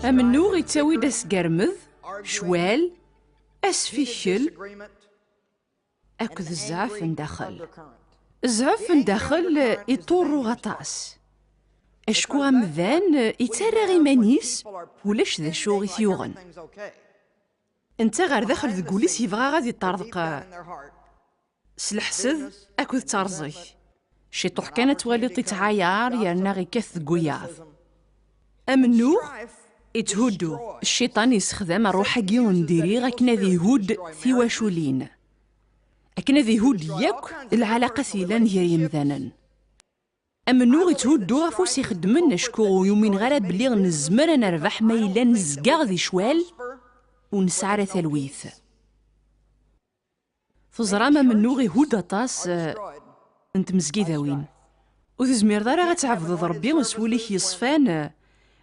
أمنو يتساوي داس قرمذ شوال أسفيشل أكد الزعف ندخل الزعف ندخل يطورو غطاس أشكو أمذان يتسرى غيمانيس ولاش ذا شو غيثيوغن انت غير داخل ذقوليس يبغى غادي يطردق سلحسد أكد تارزي شي طوح كانت والي تعايار يرنا غي كث قياض أمنو يتهودو الشيطان يستخدم الروح كيون ديري غاكنا ذي هود ثيواشولين أكنا ذي هود ياك العلاقة ثيلان ديال يمذانا أمنو يتهودو غفوس يخدمن شكو يومين غير بلي نزمر نربح ما إلا نزقاغ ذي شوال ونسعر ثلويث فزرامة منو غي هود أطاس انت مزقيدة وين وتزمير دارا غتعبد ربي وسوليك يصفان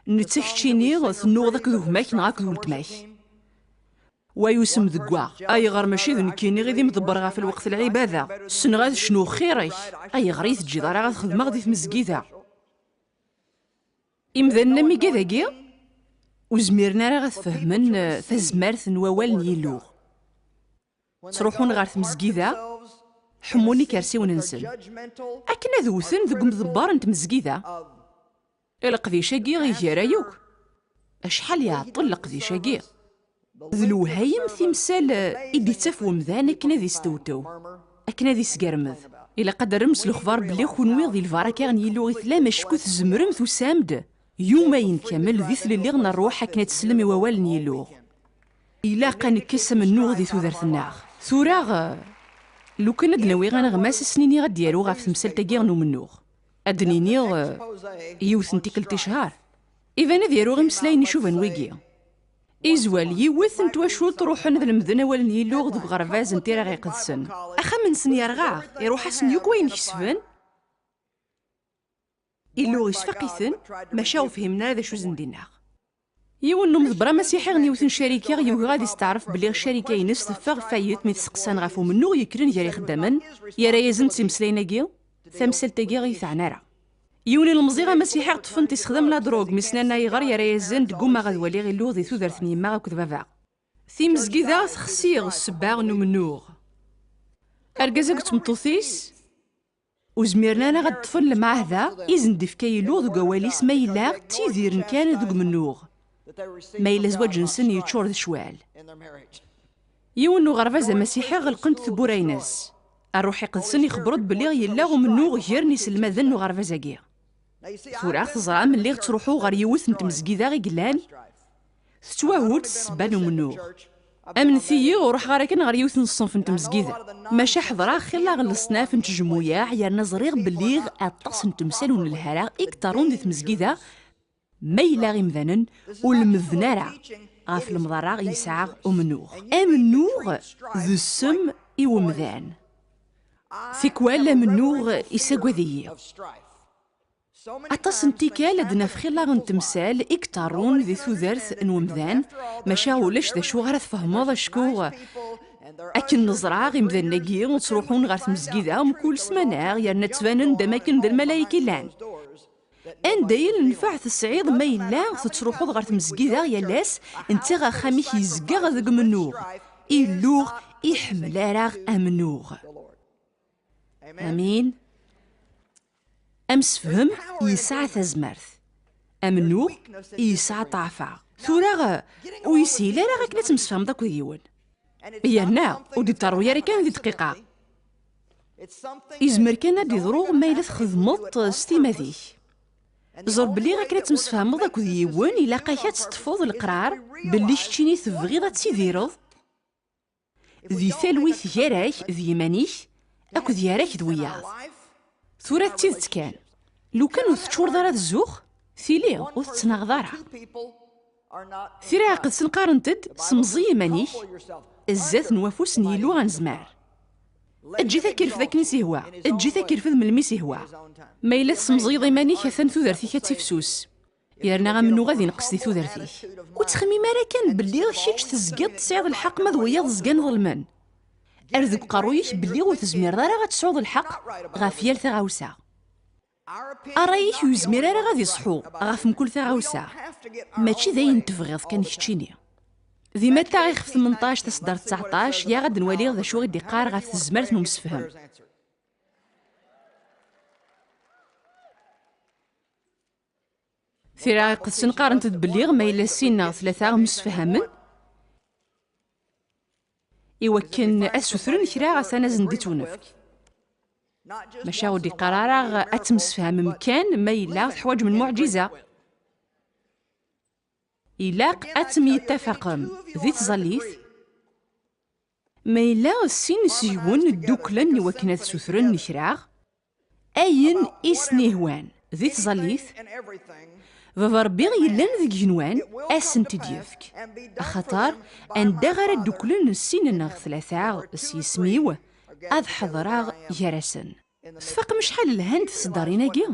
نتكتشيني ثنو ذاك ذو ماك نغاك ذو التماك ويسم ذقوا اي غير ماشي ذو نكيني غير مدبر في الوقت العباده سنغاد شنو خيري اي غري تجي دارا غتخدم غادي في مزقيده امذنا مي كذاكي وزميرنا راه غتفهمن تزمارت نوال نيلو تروحون غير في مزقيده حموني كرسي وننسل اكنا ذوثن ذوك مدبر انت مزقيده القذيشاكي غير رايوك اشحال يعطل القذيشاكي ذلو هايم ثمثال إدي تفو مذان أكنا ذي ستوتو أكنا ذي سقرمذ إلا قدر رمس الأخبار بلي خونوي ذي الفاركا غنيلو غيثلا مشكو تزمرم ثو سامد يومين كامل ذي ثلي غنا الروح أكنا تسلمي ووال نيلو إلا قنكس منو ذي ثودرت الناغ ثوراغ لو كان دناوي غنغماس سنيني غديالو غاف تمثال تاكي غنو منوغ أدنيني يوث نتيكل شهر إذا نذيرو غمسلاين يشوفن ويكي إزوال يوث نتواشو تروحن ذا المذنة والن يلوغ ذو غرفاز نتيرا غيقدسن أخا من سن يرغاغ يروح حسن يوك وين يكسفن إلوغ يسفقيثن ماشاو فهمنا ذا شو زنديناغ يوان نوم ذبرا مسيحي غنيوثن شركة يوغ غادي يستعرف بلي الشركة ينس تفاغ فايت مي تسقسان غافو منو يكرن جاري خدامن يا رايزن تيمسلايناكي ثمثال تاكي غيثعنارا يوني المزيغة مسيحي طفن تيستخدم لا دروغ مسنانا يغار يا رايزن دقوما غادوالي غي اللوغ ذي ثودرت نيما غاكد بابا ثي مزقيدا تخسيغ السباغ نو منوغ أرقازاك تمطوثيس وزميرنا أنا غاد طفن لمعه ذا إذن دفكاي لوغ ذو قواليس ما يلا تيذير كان ذوق منوغ ما يلا زواج نسن يتشور ذي شوال يونو غرفازا مسيحي غلقنت ثبوريناس الروحي قدسن يخبرد بلي يلا ومنوغ غير نيس المذن وغرفازاكي ثورا تزرع من اللي تروحو غير يوث نتمزقيدا غي قلان تتواهود السبان ومنوغ امن ثيي وروح غير غير يوث الصنف نتمزقيدا ماشا حضرا خلا غل الصناف نتجمويا عيالنا زريغ بليغ اطاس نتمثال ونلهرا اكترون دي تمزقيدا ما يلا غي مذنن والمذنارا غاف المضارا يسعى ومنوغ امنوغ ذو السم إيومذان ثيكوالا منوغ إساقوذية أطاس نتيكال أدنا فخيلا غنتمثال إكتارون ذي ثوذرث نومذان ماشا ولاش ذا شو غرث فهماض شكو أكن نزرع غي مذان ناقي وتروحون غير تمزقيدا ومكول سماناغ يرنا تبانن دماكن ذا الملايكي لان أندايل نفع السعيد ما يلا تتروحو غير تمزقيدا يالاس انت غا خاميك يزقا ذاك منوغ إلوغ إحملاراغ أمنوغ أمين أمس فهم يسعى تزمرث أمنوغ يسعى طعفع ثورا ويسيلا راه غاك تمسفهم داك ديون يانا ودي الترويه راه كان ذي دقيقه يزمر كان دي ضروغ ما الا تخدمط ستيما ذيك زور بلي غاك تمسفهم داك ديون الا قايت تفوض القرار بلي شتيني تبغي تيديرض ذي ثلويث يراك ذي مانيش أكو ديارك دوياض ثورة تيدت كان لو كانو تشور دارا الزوخ ثيلي وتتناغ دارا ثيرا قد سنقارنتد سمزي مانيك الزات نوافوس نيلو غنزمار اجي ذاكر في ذاك نيسي هوا اجي ذاكر في الملميسي هوا ما إلا سمزي مانيك ثان ثودرتي كتفسوس يارنا غمنو غادي نقص دي ثودرتي وتخمي مالا كان بلي كيتش تزقط تصيد الحق ما دوياض زقان ظلمان أرذق قرويش بلي وتزمير دارا غتسعود الحق غافيال ثغاوسا أرايك يزمير راه غادي يصحو غاف مكل تاغاوسا ماشي داين تفغيض كان يحتشيني ديما التاريخ في 18 تصدر 19 يا غاد نولي ذا شو غادي يقار غاف الزمرت نمسفهم ثيرا قدسن قارنت تبليغ ما إلا سينا ثلاثة مسفهمن يوكن أسوثرن كرا غاسانا زنديت ونفك ماشا ودي قرارة أتمسفهم مكان ما إلا حواج من معجزة إلاق أتم يتفقم ذي تظليث ما إلا السين سيون الدوكلن يوكن أسوثرن كرا أين إسنيهوان ذي تظليث ففا ربي غيلان ذيك جنوان اسن تديفك أخطار أن دغر الدوكلن السين ناغ ثلاثة سيسميو أذ حضراغ جرسن تفاق مشحال الهند تصداريناكي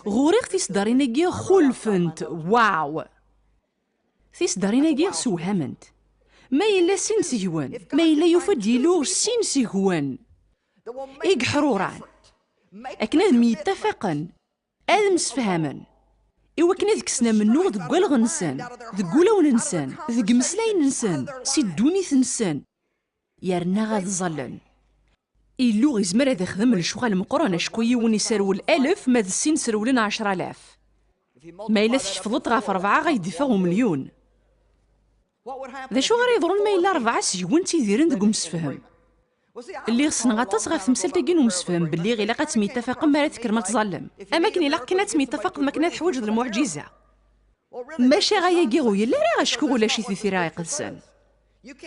غوريغ تصداريناكي خلفنت واو تصداريناكي سوهمنت ما إلا سين سيهوان ما إلا يفد يلوغ سين سيهوان إيق حروران أكنا ميتفقن آدم سفهمن إوا كنا ذكسنا منو ذك الغنسان ذك ولون نسان ذك مسلاين نسان سيدوني ثنسان يارنا غاد ظلن إلو غيزمر هذا خدم الشغل مقرن شكوي وني سرول 1000 ما السين سرولن 10000 ما إلا تحفظت غاف 4 غيدفعو مليون ذا شو غير يضرون ما إلا 4 سيون تيديرن ذك مسفهم اللي خصنا غاطاس غاف تمثال تاكين ومسفهم باللي غير لاقا تميتفق ما تكر ما تظلم اما كاين الا كنا تميتفق ما كنا تحوج المعجزه ماشي غايا غو يلا راه غشكو ولا شي ثيثي راه يقدسن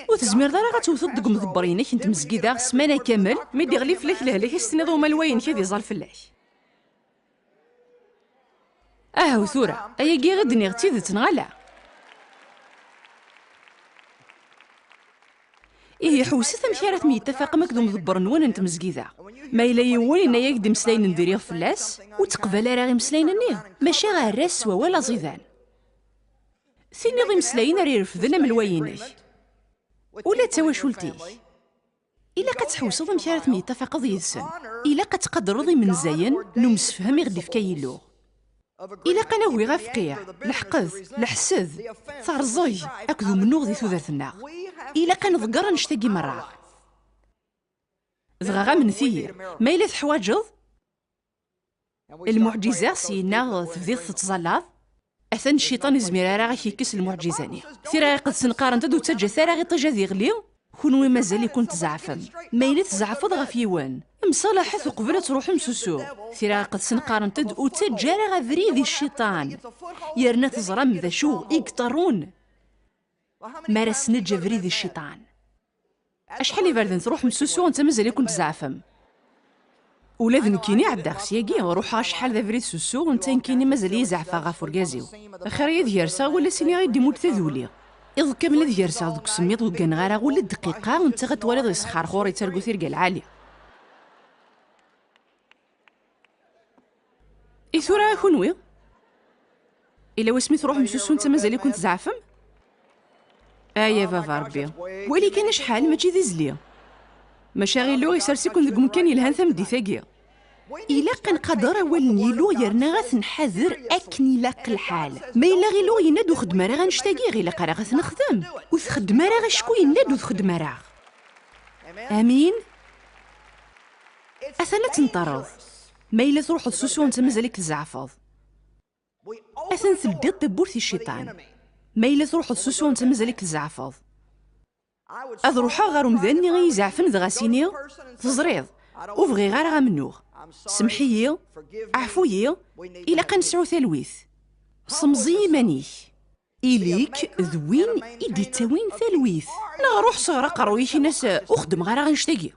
وتزمير دار غتوثد دك مضبرينك انت مسكيده سمانه كامل ما يدغلي فلاك لهلك استنيض هما الواين كي يزال فلاك وثوره ايا غد نيغتي ذ تنغلا إيه حوست مشارات ميتفق مكدوم ضبر نوان انت مزقيدا ما إلا يوان إنا ياك دي مسلاين نديريغ فلاس وتقبل راغي مسلاين نيه ماشي غير راسوا ولا زيدان ثيني ضي مسلاين راه يرفدنا من الواينك ولا تواشولتيك إلا كتحوسض مشارات ميتفق ضي السن إلا كتقدر ضي من زين نمسفهم يغدي في كايلو إلا قناوي غافقيع لحقذ لحسذ ثارزي أكذو منو غدي ثوذاتنا إلا كان ضقر نشتاقي مرة ضغا من ثير ما إلا تحواجض المعجزة سينا تفضيض تتزلاض أثن الشيطان يزمير راه يكس المعجزاني ثيرا قد سنقارن تدو تسجى ثيرا غي طجا ذي غلي كونوي مازال يكون تزعفم ما إلا تزعفض غا في يوان مصالحة وقبل تروح مسوسو ثيرا قد سنقارن تدو تسجى راه ذي الشيطان يرنا تزرم ذا شو يقطرون مارس نجا فريد الشيطان اشحال يبردن تروح مسوسو وانت مازال يكون تزعفم ولا ذنكيني عدا خسياكي روح شحال ذا فريد سوسو وانت نكيني مازال يزعفا غا فركازيو اخر يد يرسا ولا سيني غيدي موت تذولي اذ كامل ذ يرسا دوك سميط وكان غارا ولا الدقيقه وانت غتولي ضي سخار خوري ترقو ثيركا العاليه ثورا كونوي الا واسمي تروح مسوسو وانت مازال يكون تزعفم يا بابا ربي ولي كان شحال ماشي ذي زليا ماشي غير لو يسرسيكون ذك مكان يلهان ثم دي ثاقيا إلا كان قدر ولني لو يرنا غاث نحذر أكني لاق الحال ما إلا غير لو ينادو خدمة راه غنشتاقي غير لاقا راه غاث نخدم وثخدمة راه غشكو ينادو ثخدمة راه أمين أثنا تنطرض ما إلا تروح السوسو وانت مازالك تزعفض أثن تبدي تبورثي الشيطان ما إلا تروح السوسو وانت مازالك تزعفض أذروحا غير مذاني غيزعفن ذغاسيني تزريض وبغي غير غا منوغ سمحيي عفويي إلا قنسعو ثالويث صمزي مانيك إليك ذوين إدي تاوين ثالويث نغروح صغرا قرويشي ناس أخدم غير غنشتاقي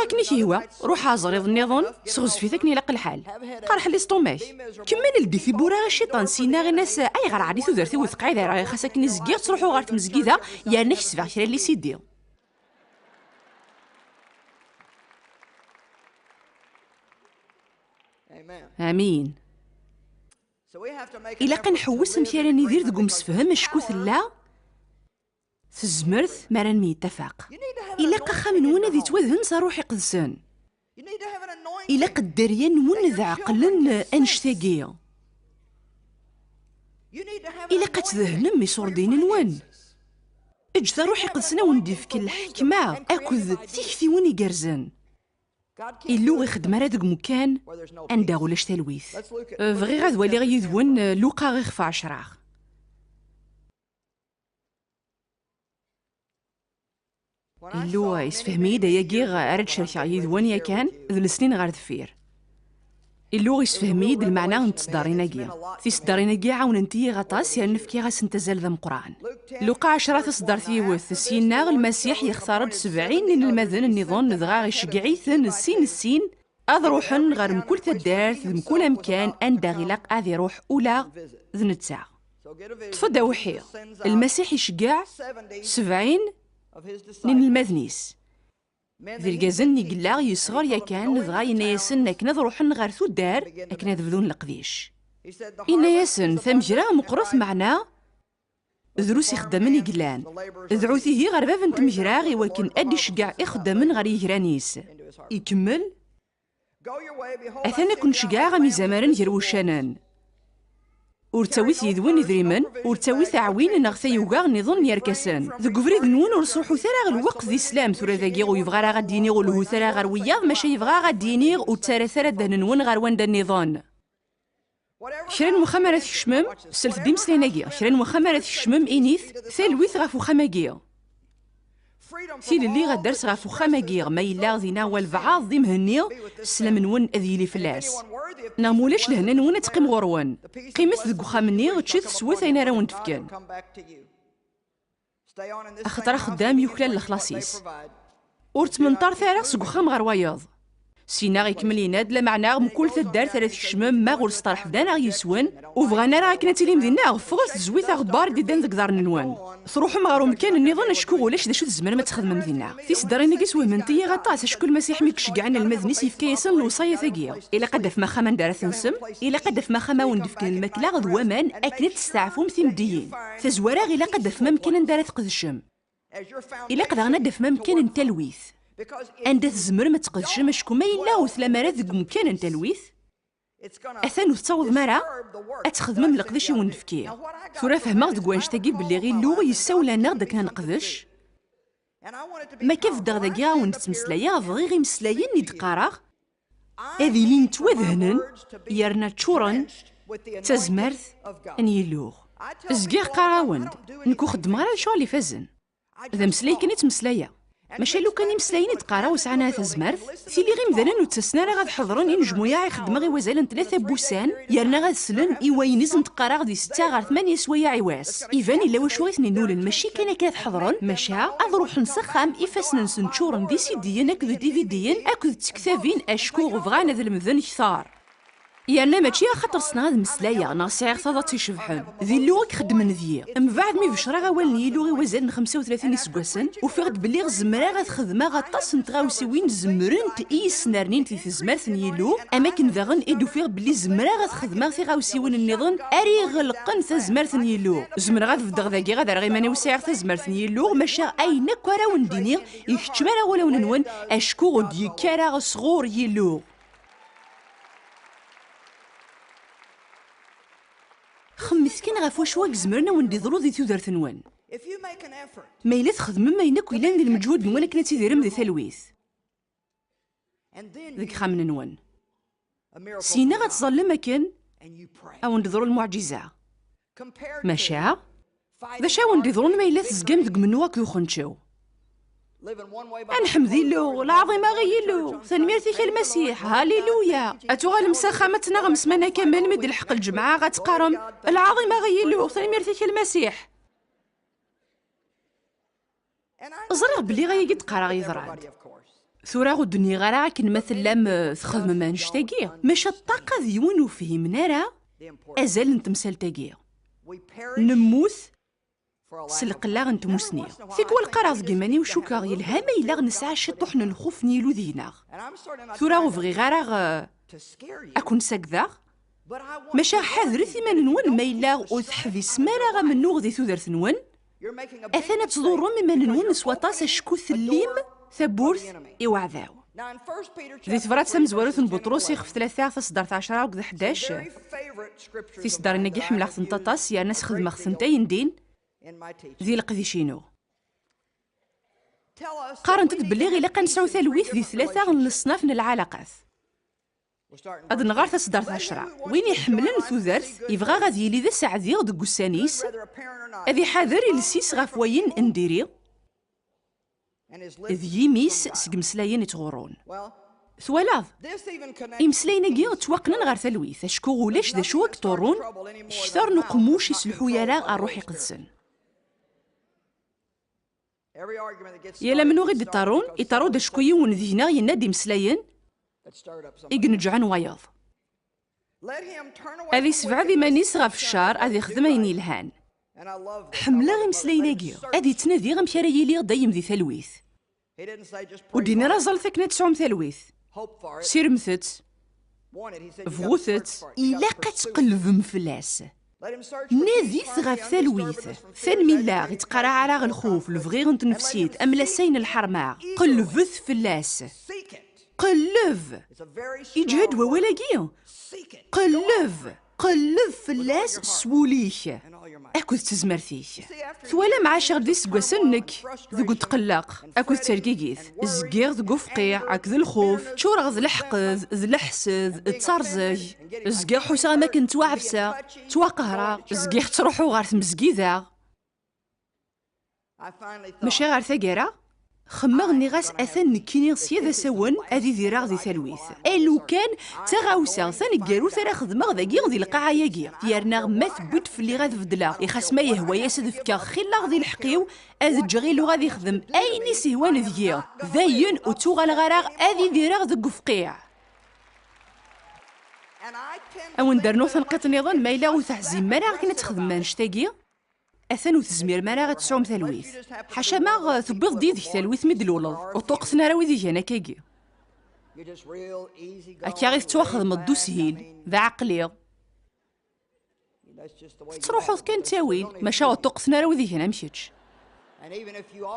راكني كيوا روح عزريض النظام سغز في ذاك نلاق الحال قرح لي سطوماك كما نلدي في بورا الشيطان سينا غير ناس اي غير عادي تدرتي وثقعي راه خاصك نزكير تروحوا غير تمزكيده يا نكس فيها كرا اللي سيدي امين الا كنحوس مشي ندير ذكم سفهم شكو ثلا في الزمرث ما راني ميتفق الا قخا من وين ذي توذهن صاروح يقدسن إلا قدريا نون ذا عقلن أنشتاقية إلا قتذهنم يصوردين نوان اجتا روحي قدسنا ونديفك الحكمة أكد تيكثي وين يقرزن إلو يخدم راه داك مكان عندها ولاش تلويث فغي غاد ولي غيذون لوقا غير في 10 إلو يسفهمي داياكي راه شركة يذون يا كان ذو السنين غير دفير إلو يسفهمي المعنى نتصداريناكي تيصداريناكي عاون انتي غطاس يعني نفكي غاس نتزال ذا مقران لوقا 10 تصدر ثيوث سينا المسيح يختار 70 من المذن النظام نذغا يشقعيثن السين أضروحن غير مكل تدارت مكل مكان أندا غلاق أذي روح أولا ذنتساع تفضى وحي المسيح يشقع 70 من المذنيس ذي الجازن يقلاغ يصغر يا كان نذغا ينايسن أكنا ضروحن غير تدار أكنا ذبذون القديش ينايسن ثمجرا مقرث معنا ذروس يخدمن يقلان ذعوثيه غير باب انت مجراغي ولكن أدي شقع يخدمن غير يجرانيس يكمل أثنى كن شقع غمي زمارن يروشانان ورتاويث يذوين يذريمن ورتاويث عوين نغثا يوغا نظن يركسان ذو قفريد نون ورصوحو ثرا الوقت ذي سلام ثورا ذاكي ويبغى راه غاديني ولهو ثرا غير وياض ماشي يبغى غاديني وتسارا ثرا دهن نون غير واندا النظام شرين مخمرة الشمم سلف ديم سليناكي شرين مخمرة الشمم إنيث ثالويث غافو خماكي ثيل اللي غدرس غافو خماكي ما يلا ذينا والفعاض ذي مهني سلام نون أذيلي فلاس نامولاش لهنا نون تقيم غروان قيمت ذك خامني تشيث سوث أين راون تفكان أخطر خدام يوكلال الخلاصيس ورت منطار ثارغ سقخام غير وياض سينا غيكمل يناد لا معنى مكل تدار 3 شمام ما غور سطرح بدانا غيسوان وبغانا راه كنا تيلي مدينا غفغت زويت غبار ديدان ذك دار نوان تروحوا مغارو مكان النظام شكو ولاش دا شو الزمان ما تخدم مدينا تيصدرينا كيس وهمنتي غطاس شكون المسيح مي كشكعنا المذني سيف كيسن الوصايه ثقيله الا قد في مخا من دارت نسم الا قد في مخا ما وندفك الماكله غد ومان اكلت تستعفهم ثمديين تزوارا الا قد في ممكن دارت قدشم الا قد غنى في ممكن تلويث عند الزمر ما تقدش مشكو ما إلا وثلا مرات ذك مكان انت لويث أثانو تصوض مرة أتخدم من القدش ونفكيه ثورا فهمغ ذك واش تاقي بلي غير لو يساولا ناغ داك نقدش ما كيف داغ داكيا ونتمسلايا بغي غي مسلايين ندقاراغ هذي لين توذهنن يرنا تشورن تزمرث أن يلوغ زكيغ قراوند نكو خدم غير شغل يفزن ذا مسلاي كني تمسلايا ماشي لو كان يمسلاين يتقراو سعنا تزمرث تيلي غير مذانا وتسنا راه غاد حضرون ينجمو يا يخدم غي وزالن 3 بوسان يرنا غاد سلن ايوينز نتقرا غادي 6 غير 8 سوايع عواس ايفان الا واش غيثني نولن ماشي كان كاد حضرون ماشا اضروح نسخام يفاسن نسنتشورن دي سيديين اكد ديفيديين اكد تكتافين اشكو غفغانا ذا المذن كثار يانا ماشي خاطر صنا هاد مسلايا ناصيغ ثاضا تيشبحن ذي اللوغ كخدمن ذي من بعد مي بشرا غوالني لوغي وزن 35 سكواسن وفيغد بلي غزمرا غتخدما غطاس نتغاوسيوين زمرن تايس نارنين في زمرث نيلو اماكن ذاغن ايدو فيغ بلي زمرا غتخدما تيغاوسيوين النظام اري غلقن زمرث نيلو زمرا غتفدغ ذاكي غادر غي ماني وسايغ زمرث نيلو ماشا اين كورا ونديني يكتمرا ولا ونون اشكو غدي كارا صغور يلو خمسكين غاف واش واك زمرنا وندي ضرو ذي تودرت نوان ما إلا تخدم ما ينك إلا ندير المجهود نوان كنا تيديرم ذي ثلويث ذيك خامن نوان سينا غتظل مكان أو نديرو المعجزة ماشا ذا شا وندي ضرو ما إلا تزقام ذك منواك ذو خنشو نحمدي له العظيم غيلو ثنميرتك المسيح هاليلويا اتوغال مساخمتنا غمسمانا كامل مد الحق الجمعة غتقارم العظيم غيلو ثنميرتك المسيح زرغ بلي غايقي تقرا غيضراد ثورا غدني غرا كنمثل لام تخدم ما نشتاقيه ماشا الطاقة ذيون وفهمنا راه ازال نتمثل تاقيه نموث سلق لا غنتموسني فيك والقراص كيماني وشوكا يلهام إلا غنسعى شطوح الخوف نيلو دينا ثورا وفغي غاراغ أكون ساكذا ماشا حاذر ثمان نون ما إلا وتحذي سمارا غا منو غدي ثودرت نون أثنا تزورو مما نون سواطاس شكو ثليم ثبورث إوعذاو ذي تفرات سمزوارث بطرس يخف 3 تصدر 10 وكذا 11 في صدر نجي حمل خصن تطاس يا ناس خدمة خصن تاين ذي لقذيشينو قارنت بلي غير لقا نسعو ثلويث ذي 3 من الصناف من العلاقات هاد نغار تصدر 10 وين يحملن ثوذرث يبغى غادي يلي ذا سعدي غد قسانيس هذي حاضر يلسيس غاف وين انديري ذ يميس سقمسلاين يتغورون ثوالاد إمسلاين كي توقنن غير ثلويث أشكو غولاش ذا شوك طورون شتر نقموش يسلحو يالا الروح يقدسن يالا منو غيد طارون يطارو دا شكو يون ذهنا ينادي مسلاين يقنجعن وياض هذي 7 ذي مانيس غاف الشار هذي خدمة ينيلهان حملة غي مسلايناكي هذي تنادي غا مشاري يلي دايم ذي ثلويث ودينا رازال ثكنا 9 ثلويث سير مثت فغوثت إلا قد تقلب مفلاس نادي غاف ثلويث ثان ملا غيتقرا على الخوف الفغيغ نت نفسيت أملا سين الحرماء قلبث فلاس قلب يجهد وولاكي قلب فلاس سوليك أكو تزمرتيك ثوالا مع شغل سكواسنك ذو تقلق أكو تركيكيث زكيغ ذو فقيع أك ذو الخوف تشور ذو الحقذ ذو الحسد ترزج زكيغ حوسا ما كنت وعفسة توقهرة زكيغ تروحو غار تمزكيذا ماشي غار ثقيرة خمغني غاس أثن كيني سيادة سون أذي ذي راغ ذي ثلويث ألو كان تغاوسا ثاني كارو ثرا خدمة ذاكي ذي القاعة ياكي يارنا ما ثبوت في اللي غاذ فدلا يخاس ما يهوى ياسد فكا خلا غذي الحقيو أذ جغيلو غادي يخدم أيني سيوان ذيا ذاين وتوغا الغراغ أذي ذي راغ ذي قفقيع أو ندرنو ثنقيط نظام ما إلا وتحزيم ما راغ كنا تخدم نشتاقي أثن وتزمير ما راغ تسعوم ثلويث حاشا ما ثبيض دي ذيك ثلويث مدلولض وطوقتنا راوي ذي هنا كاكي أكيا غير تواخذ مدو سهيل ذا عقلي تروحوض كان تاويل ماشا وطوقتنا راوي ذي هنا مشيتش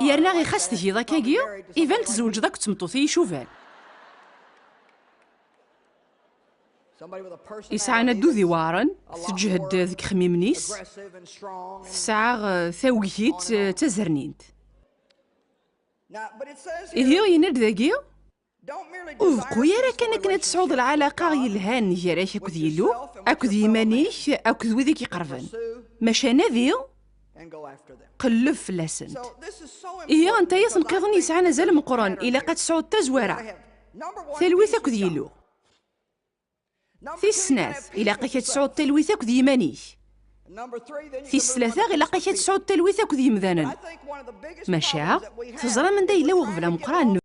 يارنا غي خاص تجي ذا كاكي إيفان تزوج ذاك تمطوثي يشوفان يسعى ندو ذي وارن تجهد ذيك خميمنيس تسعى ثاويت تزرنينت إذا ينرد ذاكي وقويا راه كان تسعود العلاقة يلهان يراك أكو ذيلو أكو ذي مانيش أكو ذي ذيك يقرفن ماشا نذي قلب فلاسنت إيه أنت يسنقذني يسعى نزال من قران إلا قد تسعود تزوارا ثلويث أكو ذيلو في السناث إلا قيت تسعود تلويث أكو ذي مانيش في الثلاثة إلا قيت تسعود تلويث أكو ذي مذانا ماشا تزرى من دا إلا وغفلا مقران